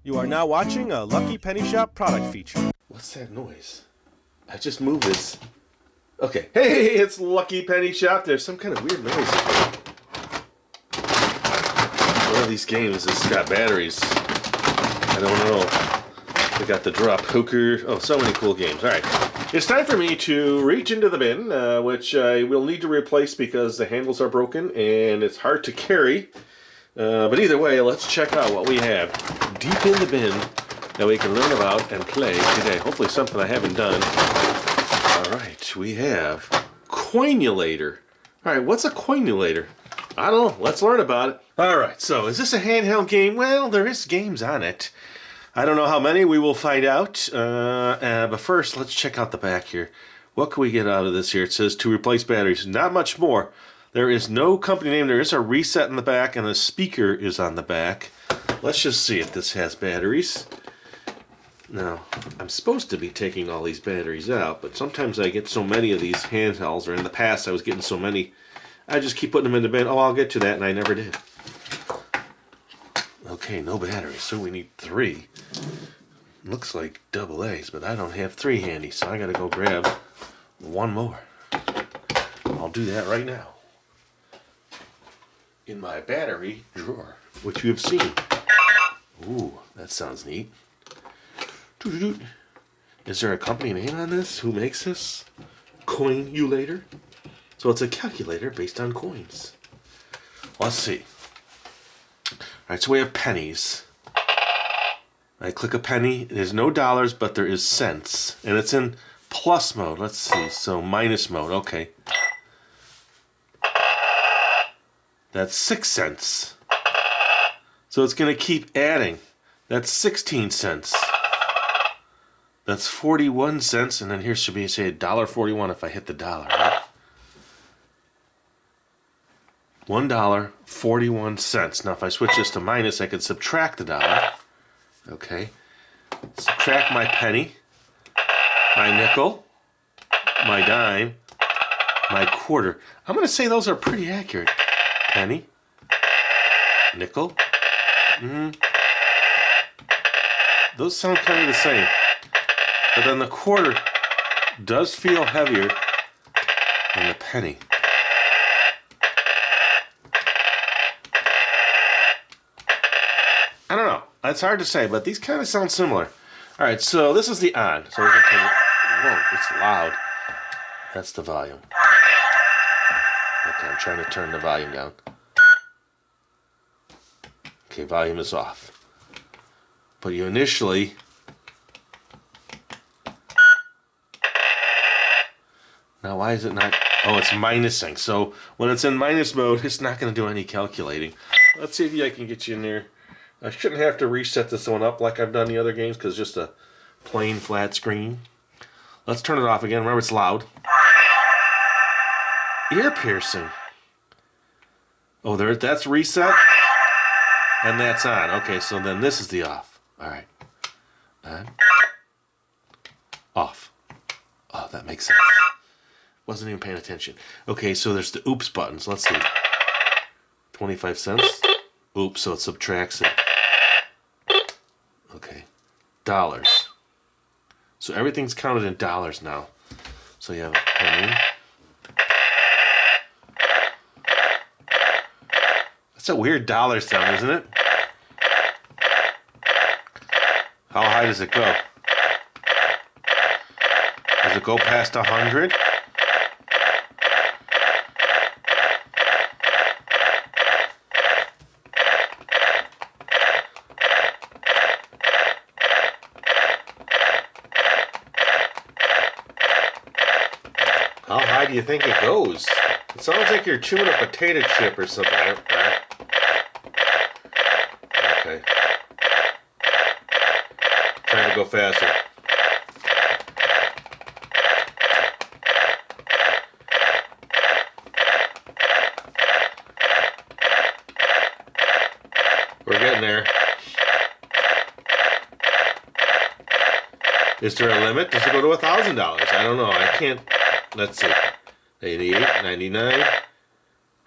You are now watching a Lucky Penny Shop product feature. What's that noise? I just moved this. Okay. Hey, it's Lucky Penny Shop. There's some kind of weird noise. One of these games has got batteries. I don't know. We got the drop hooker. Oh, so many cool games. All right. It's time for me to reach into the bin, which I will need to replace because the handles are broken and it's hard to carry. But either way, let's check out what we have deep in the bin that we can learn about and play today. Hopefully something I haven't done. All right, we have Coin-U-Lator. All right, what's a Coin-U-Lator? I don't know. Let's learn about it. All right, so is this a handheld game? Well, there is games on it. I don't know how many. We will find out. But first, let's check out the back here. What can we get out of this here? It says to replace batteries. Not much more. There is no company name. There is a reset in the back, and a speaker is on the back. Let's just see if this has batteries. Now, I'm supposed to be taking all these batteries out, but sometimes I get so many of these handhelds, or in the past I was getting so many, I just keep putting them in the bin. Oh, I'll get to that, and I never did. Okay, no batteries, so we need 3. Looks like double A's, but I don't have 3 handy, so I gotta go grab 1 more. I'll do that right now. In my battery drawer, which you have seen. Ooh, that sounds neat. Is there a company name on this? Who makes this? Coin-U-Lator? So it's a calculator based on coins. Let's see. Alright, so we have pennies. I click a penny. There's no dollars, but there is cents. And it's in plus mode. Let's see. So minus mode. Okay. That's 6 cents. So it's going to keep adding. That's 16 cents. That's 41 cents. And then here should be, say, $1.41 if I hit the dollar, right? $1.41. Now if I switch this to minus, I could subtract the dollar. Okay. Subtract my penny, my nickel, my dime, my quarter. I'm going to say those are pretty accurate. Penny, nickel. Those sound kind of the same. But then the quarter does feel heavier than the penny. I don't know. It's hard to say, but these kind of sound similar. All right, so this is the on. So we're going to turn it. Whoa, it's loud. That's the volume. Okay, I'm trying to turn the volume down. Okay, volume is off. But you initially... Now, why is it not... Oh, it's minusing. So when it's in minus mode, it's not going to do any calculating. Let's see if I can get you in there. I shouldn't have to reset this one up like I've done the other games because it's just a plain flat screen. Let's turn it off again. Remember, it's loud. Ear piercing. Oh, that's reset. And that's on. Okay, so then this is the off. All right. On. Off. Oh, that makes sense. Wasn't even paying attention. Okay, so there's the oops buttons. Let's see. 25 cents. Oops, so it subtracts it. Okay. Dollars. So everything's counted in dollars now. So you have a penny. That's a weird dollar sound, isn't it? How high does it go? Does it go past 100? How high do you think it goes? It sounds like you're chewing a potato chip or something, right? Okay. Trying to go faster. We're getting there. Is there a limit? Does it go to $1,000? I don't know. I can't. Let's see. 88, 99.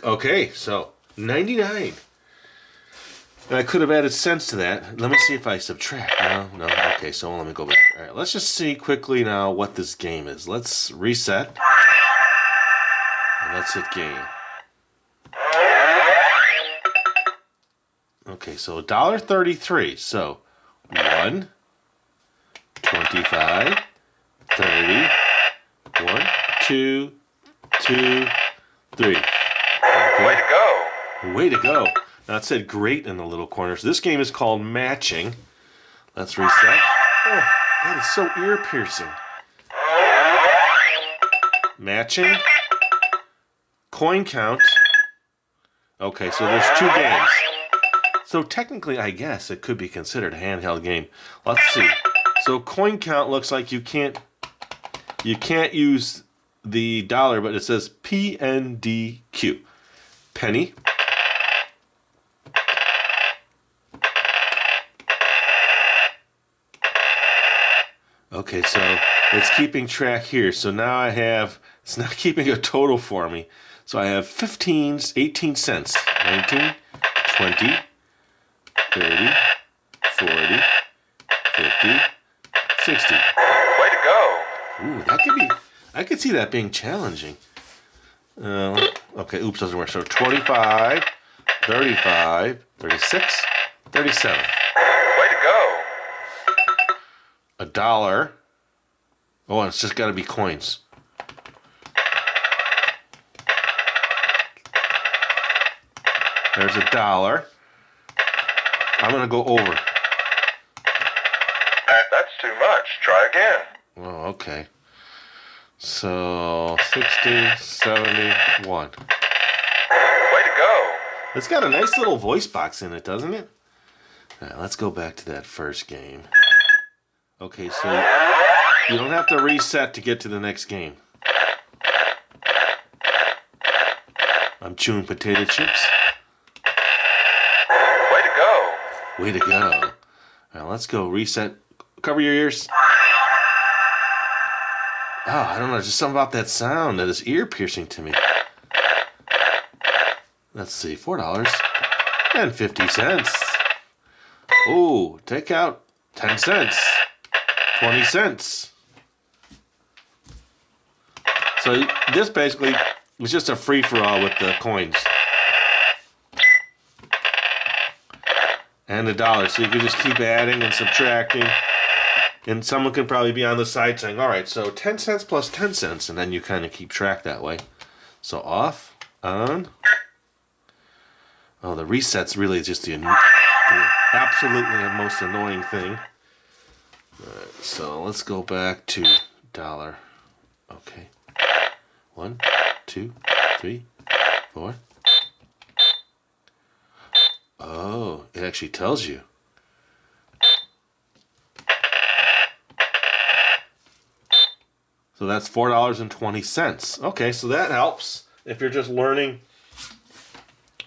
Okay, so 99. And I could have added cents to that. Let me see if I subtract. No. Okay, so let me go back. All right, let's just see quickly now what this game is. Let's reset. And let's hit game. Okay, so $1.33. So 1, 25, 30, 1, 2, 2, 3. Okay. Way to go. Way to go. Now it said great in the little corners. This game is called matching. Let's reset. Oh, that is so ear piercing. Matching. Coin count. Okay, so there's 2 games. So technically, I guess it could be considered a handheld game. Let's see. So coin count looks like you can't use the dollar, but it says PNDQ. Penny. Okay, so it's keeping track here. So now it's not keeping a total for me. So I have 15s, 18 cents, 19, 20, 30, 40, 50, 60. Way to go. Ooh, I could see that being challenging. Okay, oops, doesn't work. So 25, 35, 36, 37. Way to go. $1. Oh, and it's just got to be coins. There's $1. I'm going to go over. That's too much. Try again. Oh, okay. So 60, 71. Way to go. It's got a nice little voice box in it, doesn't it? All right, let's go back to that first game. Okay, so you don't have to reset to get to the next game. I'm chewing potato chips. Way to go. Way to go. All right, let's go reset. Cover your ears. Oh, I don't know. Just something about that sound that is ear piercing to me. Let's see. $4.50. Oh, take out 10 cents. 20 cents. So this basically is just a free-for-all with the coins. And $1. So you can just keep adding and subtracting. And someone could probably be on the side saying, all right, so 10 cents plus 10 cents. And then you kind of keep track that way. So off, on. Oh, the reset's really just the absolutely most annoying thing. All right, so let's go back to $1. Okay. 1, 2, 3, 4. Oh, it actually tells you. So that's $4.20. Okay, so that helps if you're just learning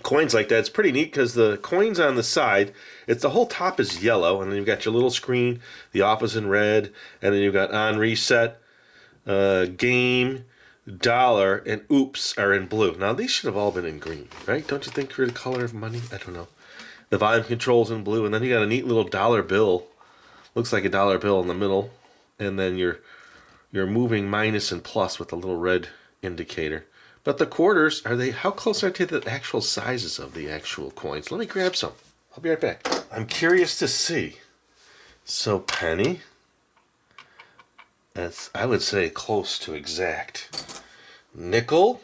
coins like that. It's pretty neat because the coins on the side, the whole top is yellow, and then you've got your little screen, the off is in red, and then you've got on reset, game, dollar, and oops are in blue. Now these should have all been in green, right? Don't you think for the color of money? I don't know. The volume control's in blue, and then you got a neat little dollar bill. Looks like a dollar bill in the middle, and then you're moving minus and plus with a little red indicator. But the quarters, how close are they to the actual sizes of the actual coins? Let me grab some. I'll be right back. I'm curious to see. So penny, that's, I would say, close to exact. Nickel.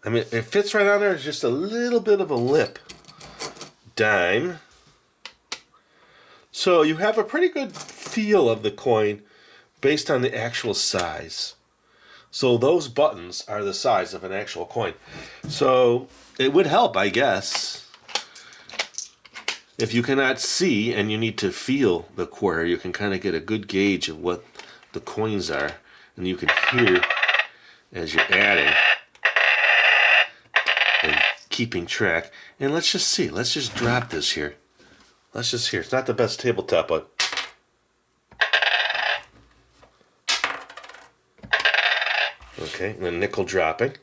I mean, it fits right on there. It's just a little bit of a lip. Dime. So you have a pretty good feel of the coin based on the actual size. So those buttons are the size of an actual coin. So it would help, I guess. If you cannot see and you need to feel the quarter, you can kind of get a good gauge of what the coins are. And you can hear as you're adding and keeping track. And let's just see. Let's just drop this here. Let's just hear. It's not the best tabletop, but okay, and then nickel dropping.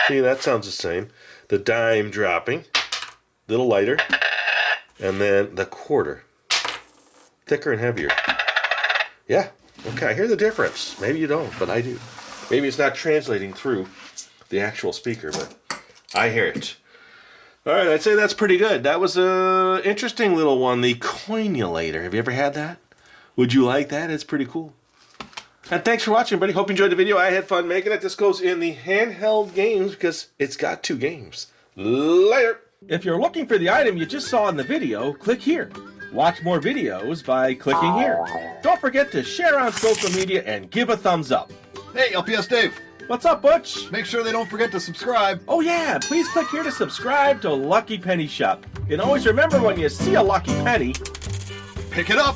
See, that sounds the same. The dime dropping, little lighter, and then the quarter, thicker and heavier. Yeah, okay, I hear the difference. Maybe you don't, but I do. Maybe it's not translating through the actual speaker, but I hear it. All right, I'd say that's pretty good. That was a interesting little one, the Coin-U-Lator. Have you ever had that? Would you like that? It's pretty cool. And thanks for watching, buddy. Hope you enjoyed the video. I had fun making it. This goes in the handheld games because it's got 2 games. Later. If you're looking for the item you just saw in the video, click here. Watch more videos by clicking here. Don't forget to share on social media and give a thumbs up. Hey, LPS-Dave, What's up, Butch? make sure they don't forget to subscribe. Oh yeah, please click here to subscribe to Lucky Penny Shop. And always remember, when you see a lucky penny, Pick it up.